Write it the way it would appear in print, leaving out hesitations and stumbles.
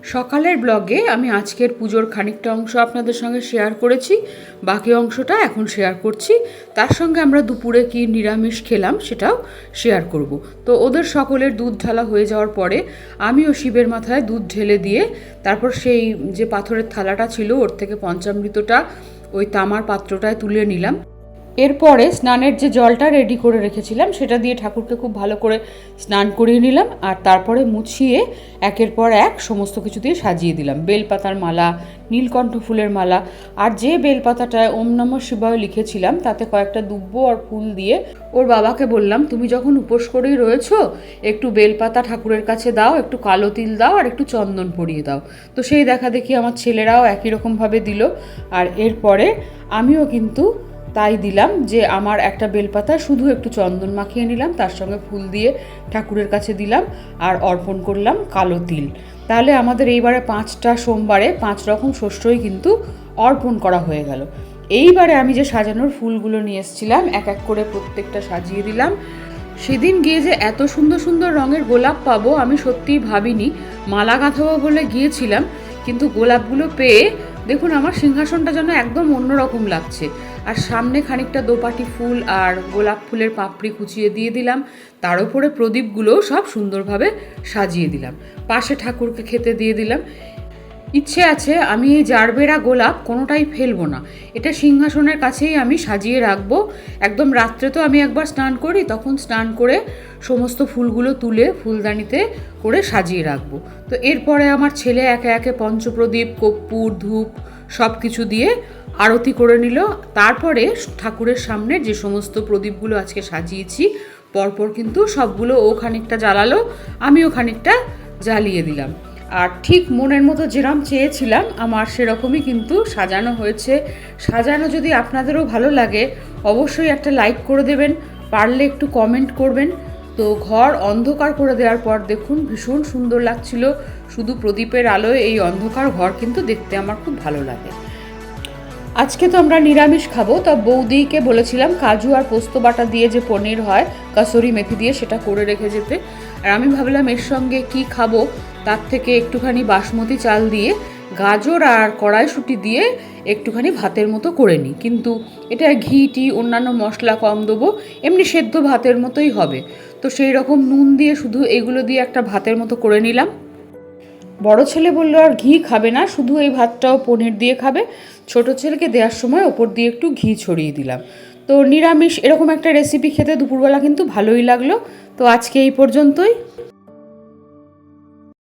সকালের ব্লগে আমি আজকের পুজোর খানিকটা অংশ আপনাদের সঙ্গে শেয়ার করেছি, বাকি অংশটা এখন শেয়ার করছি। তার সঙ্গে আমরা দুপুরে কি নিরামিষ খেলাম সেটাও শেয়ার করব। তো ওদের সকলের দুধ ঢালা হয়ে যাওয়ার পরে আমিও শিবের মাথায় দুধ ঢেলে দিয়ে তারপর সেই যে পাথরের থালাটা ছিল ওর থেকে পঞ্চামৃতটা ওই তামার পাত্রটায় তুলে নিলাম। এরপরে স্নানের যে জলটা রেডি করে রেখেছিলাম সেটা দিয়ে ঠাকুরকে খুব ভালো করে স্নান করিয়ে নিলাম, আর তারপরে মুছিয়ে একের পর এক সমস্ত কিছু দিয়ে সাজিয়ে দিলাম। বেলপাতার মালা, নীলকণ্ঠ ফুলের মালা, আর যে বেলপাতাটায় ওম নমঃ শিবায় লিখেছিলাম তাতে কয়েকটা দুব্ব আর ফুল দিয়ে ওর বাবাকে বললাম, তুমি যখন উপোস করেই রয়েছো একটু বেলপাতা ঠাকুরের কাছে দাও, একটু কালো তিল দাও আর একটু চন্দন পরিয়ে দাও। তো সেই দেখা দেখি আমার ছেলেরাও একই রকমভাবে দিল, আর এরপরে আমিও কিন্তু তাই দিলাম যে আমার একটা বেলপাতায় শুধু একটু চন্দন মাখিয়ে নিলাম, তার সঙ্গে ফুল দিয়ে ঠাকুরের কাছে দিলাম আর অর্পণ করলাম কালো তিল। তাহলে আমাদের এইবারে 5টা সোমবারে 5 রকম শস্যই কিন্তু অর্পণ করা হয়ে গেল। এইবারে আমি যে সাজানোর ফুলগুলো নিয়ে এসেছিলাম এক এক করে প্রত্যেকটা সাজিয়ে দিলাম। সেদিন গিয়ে যে এত সুন্দর সুন্দর রঙের গোলাপ পাবো আমি সত্যিই ভাবিনি। মালা গাঁথাবো বলে গিয়েছিলাম, কিন্তু গোলাপগুলো পেয়ে দেখুন আমার সিংহাসনটা যেন একদম অন্যরকম লাগছে। আর সামনে খানিকটা দোপাটি ফুল আর গোলাপ ফুলের পাপড়ি কুচিয়ে দিয়ে দিলাম, তার উপরে প্রদীপগুলোও সব সুন্দরভাবে সাজিয়ে দিলাম। পাশে ঠাকুরকে খেতে দিয়ে দিলাম। ইচ্ছে আছে আমি এই জারবেরা গোলাপ কোনোটাই ফেলবো না, এটা সিংহাসনের কাছেই আমি সাজিয়ে রাখবো। একদম রাত্রে তো আমি একবার স্নান করি, তখন স্নান করে সমস্ত ফুলগুলো তুলে ফুলদানিতে করে সাজিয়ে রাখবো। তো এরপরে আমার ছেলে একে একে পঞ্চপ্রদীপ, কর্পূর, ধূপ সব কিছু দিয়ে আরতি করে নিল। তারপরে ঠাকুরের সামনে যে সমস্ত প্রদীপগুলো আজকে সাজিয়েছি পরপর কিন্তু সবগুলো ও খানিকটা জ্বালালো, আমিও খানিকটা জ্বালিয়ে দিলাম। আর ঠিক মনের মতো যেরকম চেয়েছিলাম আমার সেরকমই কিন্তু সাজানো হয়েছে। সাজানো যদি আপনাদেরও ভালো লাগে অবশ্যই একটা লাইক করে দেবেন, পারলে একটু কমেন্ট করবেন। তো ঘর অন্ধকার করে দেওয়ার পর দেখুন ভীষণ সুন্দর লাগছিল, শুধু প্রদীপের আলোয় এই অন্ধকার ঘর কিন্তু দেখতে আমার খুব ভালো লাগে। আজকে তো আমরা নিরামিষ খাবো, তা বৌদিকে বলেছিলাম কাজু আর পোস্ত বাটা দিয়ে যে পনির হয় কাসুরি মেথি দিয়ে সেটা করে রেখে যেতে। আর আমি ভাবলাম এর সঙ্গে কি খাবো, তার থেকে একটুখানি বাসমতি চাল দিয়ে গাজর আর কড়াইশুঁটি দিয়ে একটুখানি ভাতের মতো করে নিই। কিন্তু এটা ঘি টি অন্যান্য মশলা কম দেবো, এমনি সেদ্ধ ভাতের মতোই হবে। তো সেই রকম নুন দিয়ে শুধু এগুলো দিয়ে একটা ভাতের মতো করে নিলাম। বড় ছেলে বললো আর ঘি খাবে না, শুধু এই ভাতটাও পনির দিয়ে খাবে। ছোট ছেলেকে দেওয়ার সময় ওপর দিয়ে একটু ঘি ছড়িয়ে দিলাম। তো নিরামিষ এরকম একটা রেসিপি খেতে দুপুরবেলা কিন্তু ভালোই লাগলো। তো আজকে এই পর্যন্তই।